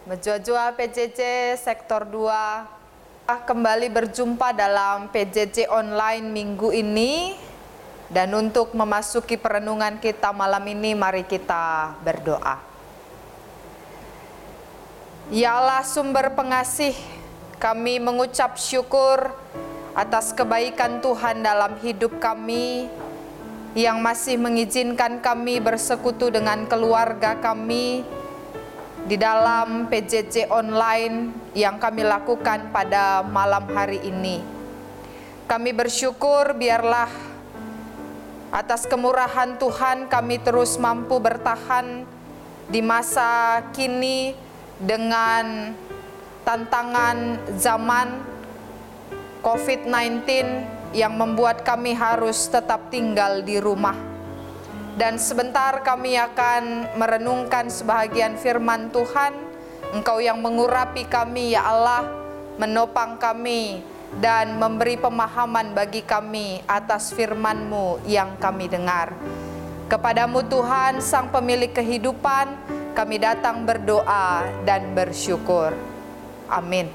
Mejua-jua PJJ Sektor 2 kembali berjumpa dalam PJJ online minggu ini. Dan untuk memasuki perenungan kita malam ini, mari kita berdoa. Ya Allah, sumber pengasih, kami mengucap syukur atas kebaikan Tuhan dalam hidup kami, yang masih mengizinkan kami bersekutu dengan keluarga kami di dalam PJJ online yang kami lakukan pada malam hari ini. Kami bersyukur, biarlah atas kemurahan Tuhan kami terus mampu bertahan di masa kini dengan tantangan zaman COVID-19 yang membuat kami harus tetap tinggal di rumah. Dan sebentar kami akan merenungkan sebahagian firman Tuhan. Engkau yang mengurapi kami, ya Allah, menopang kami dan memberi pemahaman bagi kami atas firman-Mu yang kami dengar. Kepadamu Tuhan, Sang Pemilik kehidupan, kami datang berdoa dan bersyukur. Amin.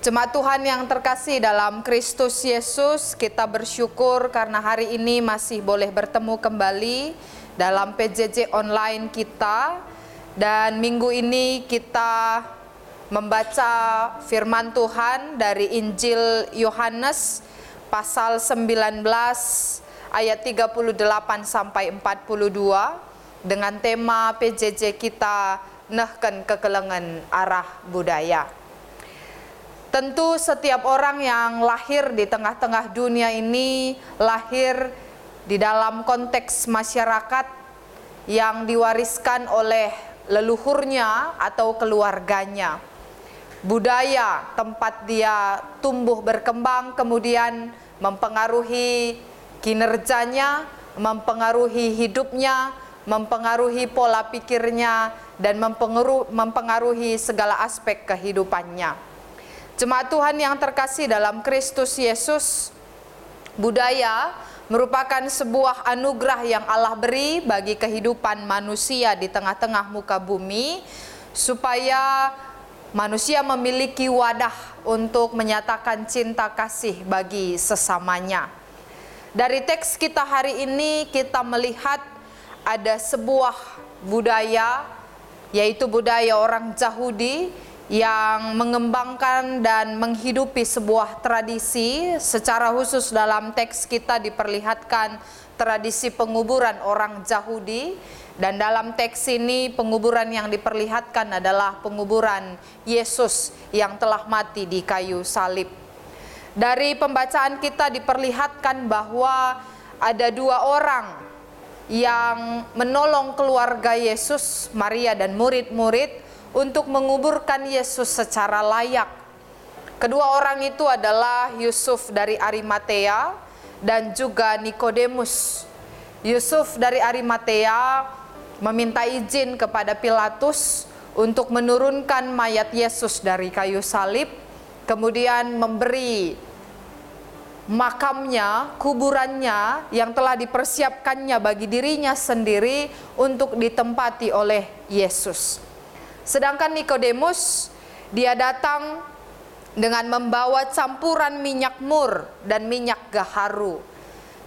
Jemaat Tuhan yang terkasih dalam Kristus Yesus, kita bersyukur karena hari ini masih boleh bertemu kembali dalam PJJ online kita. Dan minggu ini kita membaca firman Tuhan dari Injil Yohanes pasal 19 ayat 38 sampai 42 dengan tema PJJ kita, nehken kekelengan arah budaya. Tentu setiap orang yang lahir di tengah-tengah dunia ini lahir di dalam konteks masyarakat yang diwariskan oleh leluhurnya atau keluarganya. Budaya tempat dia tumbuh berkembang kemudian mempengaruhi kinerjanya, mempengaruhi hidupnya, mempengaruhi pola pikirnya, dan mempengaruhi segala aspek kehidupannya. Jemaat Tuhan yang terkasih dalam Kristus Yesus, budaya merupakan sebuah anugerah yang Allah beri bagi kehidupan manusia di tengah-tengah muka bumi, supaya manusia memiliki wadah untuk menyatakan cinta kasih bagi sesamanya. Dari teks kita hari ini kita melihat ada sebuah budaya, yaitu budaya orang Yahudi yang mengembangkan dan menghidupi sebuah tradisi. Secara khusus dalam teks kita diperlihatkan tradisi penguburan orang Yahudi, dan dalam teks ini penguburan yang diperlihatkan adalah penguburan Yesus yang telah mati di kayu salib. Dari pembacaan kita diperlihatkan bahwa ada dua orang yang menolong keluarga Yesus, Maria dan murid-murid, untuk menguburkan Yesus secara layak. Kedua orang itu adalah Yusuf dari Arimatea dan juga Nikodemus. Yusuf dari Arimatea meminta izin kepada Pilatus untuk menurunkan mayat Yesus dari kayu salib, kemudian memberi makamnya, kuburannya yang telah dipersiapkannya bagi dirinya sendiri untuk ditempati oleh Yesus. Sedangkan Nikodemus, dia datang dengan membawa campuran minyak mur dan minyak gaharu.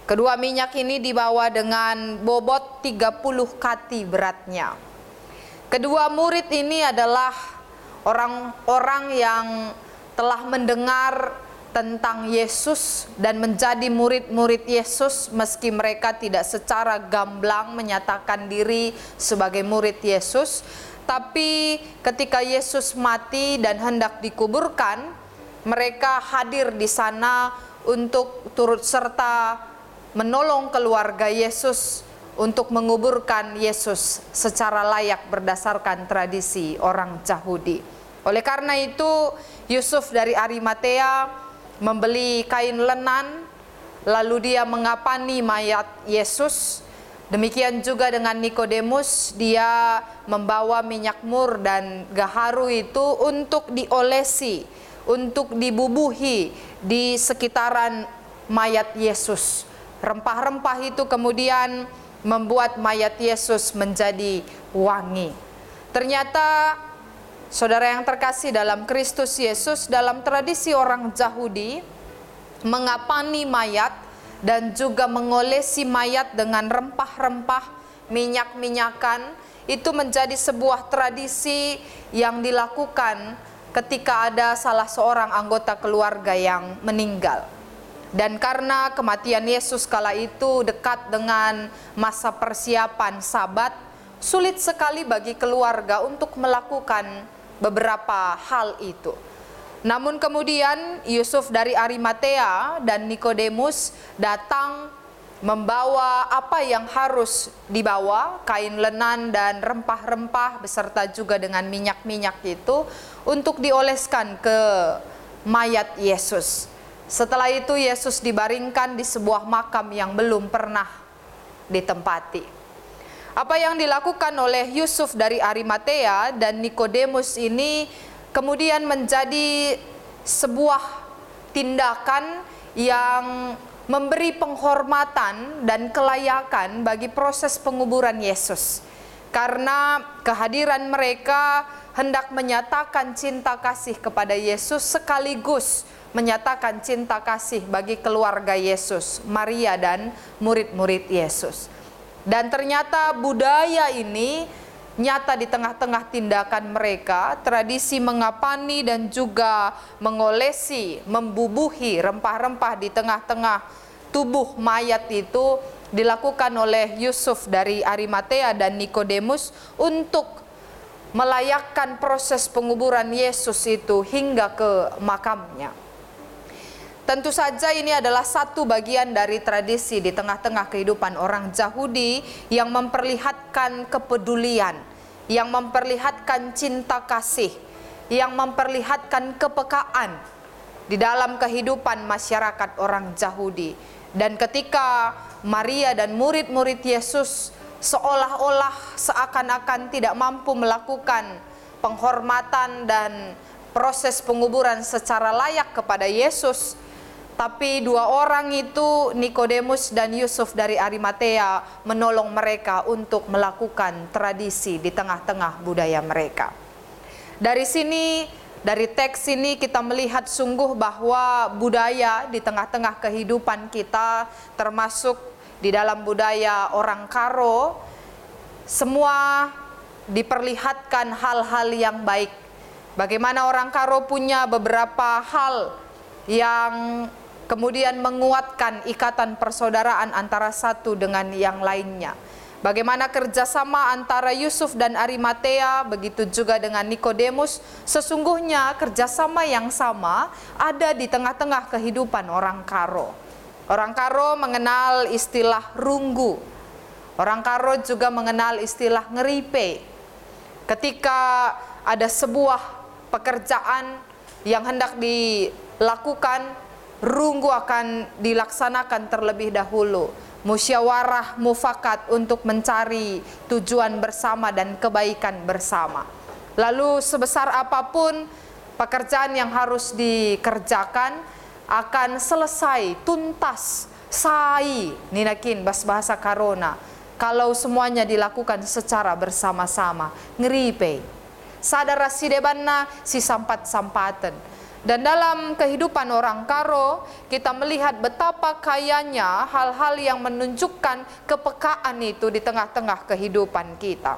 Kedua minyak ini dibawa dengan bobot 30 kati beratnya. Kedua murid ini adalah orang-orang yang telah mendengar tentang Yesus dan menjadi murid-murid Yesus, meski mereka tidak secara gamblang menyatakan diri sebagai murid Yesus. Tapi ketika Yesus mati dan hendak dikuburkan, mereka hadir di sana untuk turut serta menolong keluarga Yesus untuk menguburkan Yesus secara layak berdasarkan tradisi orang Yahudi. Oleh karena itu, Yusuf dari Arimatea membeli kain lenan, lalu dia mengapani mayat Yesus. Demikian juga dengan Nikodemus, dia membawa minyak mur dan gaharu itu untuk diolesi, untuk dibubuhi di sekitaran mayat Yesus. Rempah-rempah itu kemudian membuat mayat Yesus menjadi wangi. Ternyata saudara yang terkasih dalam Kristus Yesus, dalam tradisi orang Yahudi, mengapani mayat dan juga mengolesi mayat dengan rempah-rempah, minyak-minyakan, itu menjadi sebuah tradisi yang dilakukan ketika ada salah seorang anggota keluarga yang meninggal. Dan karena kematian Yesus kala itu dekat dengan masa persiapan Sabat, sulit sekali bagi keluarga untuk melakukan beberapa hal itu. Namun kemudian Yusuf dari Arimatea dan Nikodemus datang membawa apa yang harus dibawa, kain lenan dan rempah-rempah beserta juga dengan minyak-minyak itu untuk dioleskan ke mayat Yesus. Setelah itu Yesus dibaringkan di sebuah makam yang belum pernah ditempati. Apa yang dilakukan oleh Yusuf dari Arimatea dan Nikodemus ini kemudian menjadi sebuah tindakan yang memberi penghormatan dan kelayakan bagi proses penguburan Yesus. Karena kehadiran mereka hendak menyatakan cinta kasih kepada Yesus sekaligus menyatakan cinta kasih bagi keluarga Yesus, Maria dan murid-murid Yesus. Dan ternyata budaya ini nyata di tengah-tengah tindakan mereka, tradisi mengapani dan juga mengolesi, membubuhi rempah-rempah di tengah-tengah tubuh mayat itu dilakukan oleh Yusuf dari Arimatea dan Nikodemus untuk melayakkan proses penguburan Yesus itu hingga ke makamnya. Tentu saja ini adalah satu bagian dari tradisi di tengah-tengah kehidupan orang Yahudi yang memperlihatkan kepedulian, yang memperlihatkan cinta kasih, yang memperlihatkan kepekaan di dalam kehidupan masyarakat orang Yahudi. Dan ketika Maria dan murid-murid Yesus seolah-olah seakan-akan tidak mampu melakukan penghormatan dan proses penguburan secara layak kepada Yesus, tapi dua orang itu, Nikodemus dan Yusuf dari Arimatea, menolong mereka untuk melakukan tradisi di tengah-tengah budaya mereka. Dari sini, dari teks ini kita melihat sungguh bahwa budaya di tengah-tengah kehidupan kita, termasuk di dalam budaya orang Karo, semua diperlihatkan hal-hal yang baik. Bagaimana orang Karo punya beberapa hal yang kemudian menguatkan ikatan persaudaraan antara satu dengan yang lainnya. Bagaimana kerjasama antara Yusuf dan Arimatea, begitu juga dengan Nikodemus, sesungguhnya kerjasama yang sama ada di tengah-tengah kehidupan orang Karo. Orang Karo mengenal istilah runggu. Orang Karo juga mengenal istilah ngeripe. Ketika ada sebuah pekerjaan yang hendak dilakukan, runggu akan dilaksanakan terlebih dahulu. Musyawarah mufakat untuk mencari tujuan bersama dan kebaikan bersama. Lalu sebesar apapun pekerjaan yang harus dikerjakan akan selesai, tuntas, sai, ninakin bahasa Karona. Kalau semuanya dilakukan secara bersama-sama, ngeripe. Sadara sidebanna si sampat-sampaten. Dan dalam kehidupan orang Karo, kita melihat betapa kayanya hal-hal yang menunjukkan kepekaan itu di tengah-tengah kehidupan kita.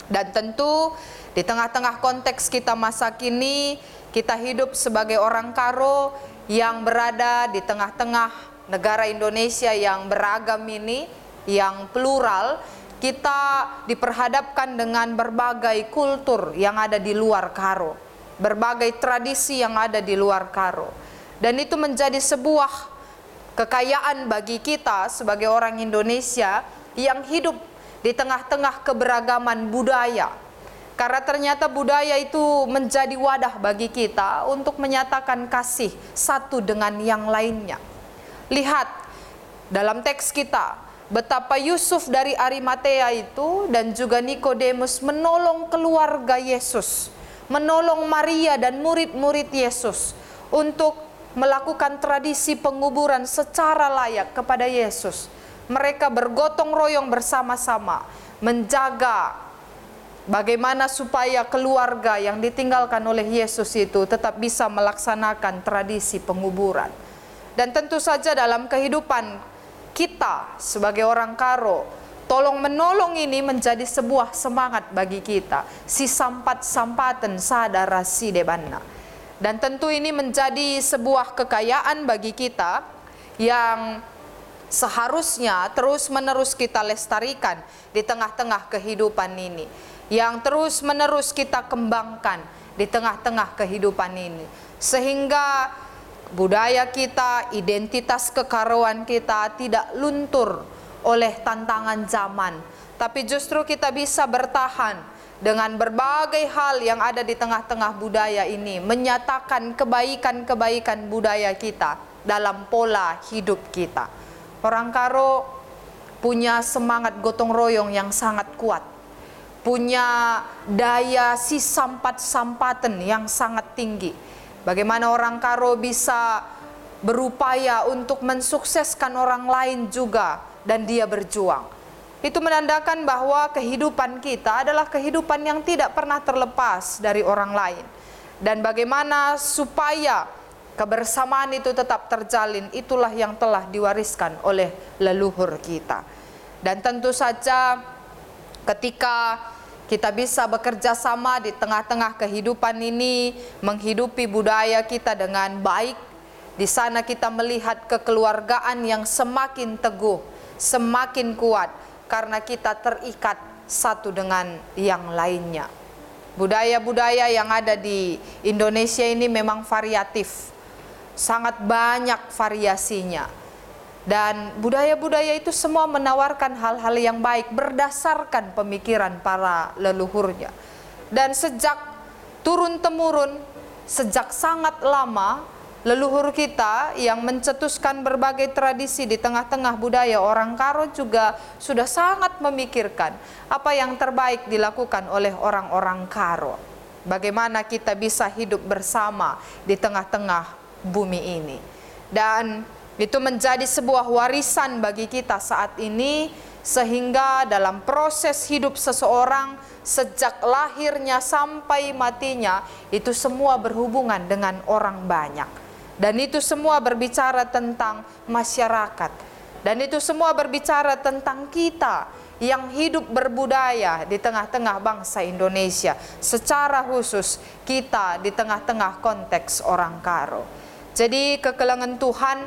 Dan tentu di tengah-tengah konteks kita masa kini, kita hidup sebagai orang Karo yang berada di tengah-tengah negara Indonesia yang beragam ini, yang plural. Kita diperhadapkan dengan berbagai kultur yang ada di luar Karo, berbagai tradisi yang ada di luar Karo. Dan itu menjadi sebuah kekayaan bagi kita sebagai orang Indonesia yang hidup di tengah-tengah keberagaman budaya. Karena ternyata budaya itu menjadi wadah bagi kita untuk menyatakan kasih satu dengan yang lainnya. Lihat dalam teks kita betapa Yusuf dari Arimatea itu dan juga Nikodemus menolong keluarga Yesus, menolong Maria dan murid-murid Yesus untuk melakukan tradisi penguburan secara layak kepada Yesus. Mereka bergotong royong bersama-sama menjaga Bagaimana supaya keluarga yang ditinggalkan oleh Yesus itu tetap bisa melaksanakan tradisi penguburan. Dan tentu saja dalam kehidupan kita sebagai orang Karo, tolong menolong ini menjadi sebuah semangat bagi kita. Si sampat sampaten sadara si debanna. Dan tentu ini menjadi sebuah kekayaan bagi kita yang seharusnya terus-menerus kita lestarikan di tengah-tengah kehidupan ini, yang terus-menerus kita kembangkan di tengah-tengah kehidupan ini, sehingga budaya kita, identitas kekaroan kita tidak luntur oleh tantangan zaman, tapi justru kita bisa bertahan dengan berbagai hal yang ada di tengah-tengah budaya ini, menyatakan kebaikan-kebaikan budaya kita dalam pola hidup kita. Orang Karo punya semangat gotong royong yang sangat kuat, punya daya si sampat-sampaten yang sangat tinggi. Bagaimana orang Karo bisa berupaya untuk mensukseskan orang lain juga, dan dia berjuang. Itu menandakan bahwa kehidupan kita adalah kehidupan yang tidak pernah terlepas dari orang lain. Dan bagaimana supaya kebersamaan itu tetap terjalin, itulah yang telah diwariskan oleh leluhur kita. Dan tentu saja ketika kita bisa bekerja sama di tengah-tengah kehidupan ini, menghidupi budaya kita dengan baik, di sana kita melihat kekeluargaan yang semakin teguh, semakin kuat, karena kita terikat satu dengan yang lainnya. Budaya-budaya yang ada di Indonesia ini memang variatif, sangat banyak variasinya. Dan budaya-budaya itu semua menawarkan hal-hal yang baik berdasarkan pemikiran para leluhurnya. Dan sejak turun-temurun, sejak sangat lama, leluhur kita yang mencetuskan berbagai tradisi di tengah-tengah budaya orang Karo juga sudah sangat memikirkan apa yang terbaik dilakukan oleh orang-orang Karo. Bagaimana kita bisa hidup bersama di tengah-tengah bumi ini. Dan itu menjadi sebuah warisan bagi kita saat ini, sehingga dalam proses hidup seseorang sejak lahirnya sampai matinya, itu semua berhubungan dengan orang banyak. Dan itu semua berbicara tentang masyarakat. Dan itu semua berbicara tentang kita yang hidup berbudaya di tengah-tengah bangsa Indonesia. Secara khusus kita di tengah-tengah konteks orang Karo. Jadi kekelengan Tuhan,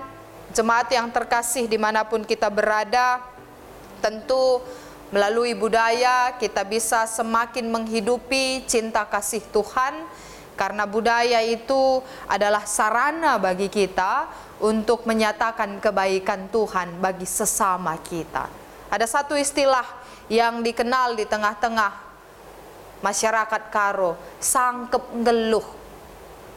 jemaat yang terkasih dimanapun kita berada, tentu melalui budaya kita bisa semakin menghidupi cinta kasih Tuhan, karena budaya itu adalah sarana bagi kita untuk menyatakan kebaikan Tuhan bagi sesama kita. Ada satu istilah yang dikenal di tengah-tengah masyarakat Karo, sangkep ngeluh.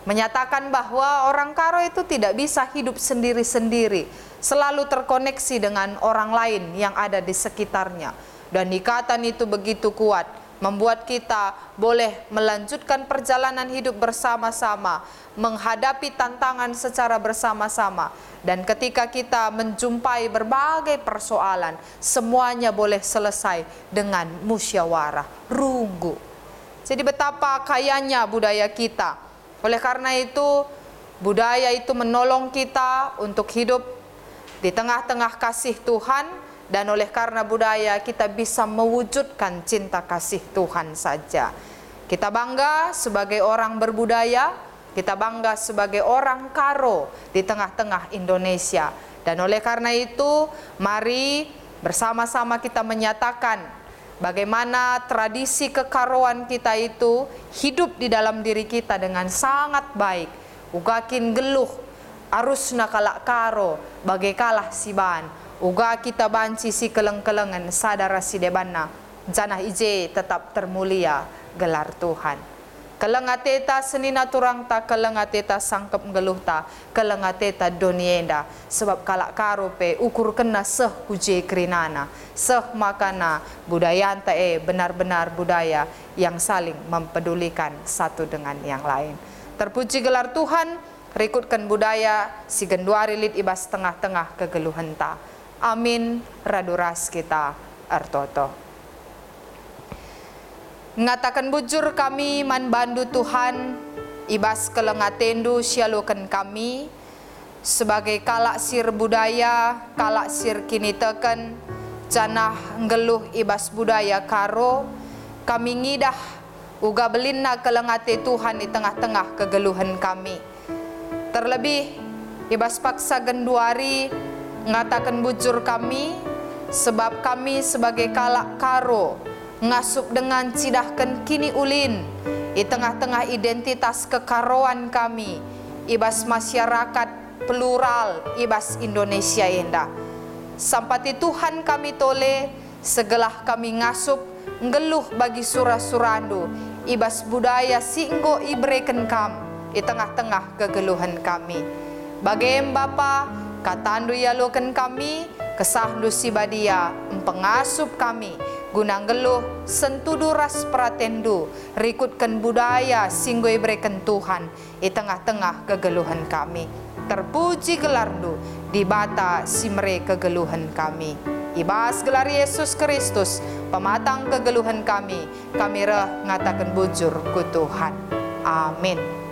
Menyatakan bahwa orang Karo itu tidak bisa hidup sendiri-sendiri, selalu terkoneksi dengan orang lain yang ada di sekitarnya. Dan ikatan itu begitu kuat, membuat kita boleh melanjutkan perjalanan hidup bersama-sama, menghadapi tantangan secara bersama-sama. Dan ketika kita menjumpai berbagai persoalan, semuanya boleh selesai dengan musyawarah, runggu. Jadi betapa kayanya budaya kita. Oleh karena itu, budaya itu menolong kita untuk hidup di tengah-tengah kasih Tuhan, dan oleh karena budaya kita bisa mewujudkan cinta kasih Tuhan saja. Kita bangga sebagai orang berbudaya, kita bangga sebagai orang Karo di tengah-tengah Indonesia. Dan oleh karena itu, mari bersama-sama kita menyatakan bagaimana tradisi kekaroan kita itu hidup di dalam diri kita dengan sangat baik. Ugakin geluh, arusna kalak Karo, bagai kalah siban. Uga kita banci si keleng-kelengan sadara si debanna. Janah ije tetap termulia gelar Tuhan. Kelengateta senina turang ta, kelengateta sangkep ngeluh ta, kelengateta donienda. Sebab kalak Karo pe ukur kena seh kuje kerinana, seh makana budaya anta benar-benar budaya yang saling mempedulikan satu dengan yang lain. Terpuji gelar Tuhan, rikutkan budaya si genduari lid ibas tengah-tengah kegeluhenta. Amin, raduras kita artoto. ngatakan bujur kami man bandu Tuhan, ibas kelengatendu sialukan kami, sebagai kalak sir budaya, kalak sir kini teken, janah ngeluh ibas budaya karo, kami ngidah uga belinna kelengate Tuhan di tengah-tengah kegeluhan kami. Terlebih ibas paksa genduari ngatakan bujur kami, sebab kami sebagai kalak karo ngasup dengan cidahkan kini ulin di tengah-tengah identitas kekaroan kami, ibas masyarakat plural ibas Indonesia indah. Sampati Tuhan kami tole segelah kami ngasup ngeluh bagi surah-surandu ibas budaya singgo ibreken kam di tengah-tengah kegeluhan kami. Bagem Bapa katandu yalukan kami kesahdu sibadia pengasup kami guna ngeluh sentudu ras pratendu rikutkan budaya singgo ibreken Tuhan di tengah-tengah kegeluhan kami. Terpuji gelardu di bata simre kegeluhan kami. Ibas gelar Yesus Kristus pematang kegeluhan kami reh ngatakan bujur ku Tuhan. Amin.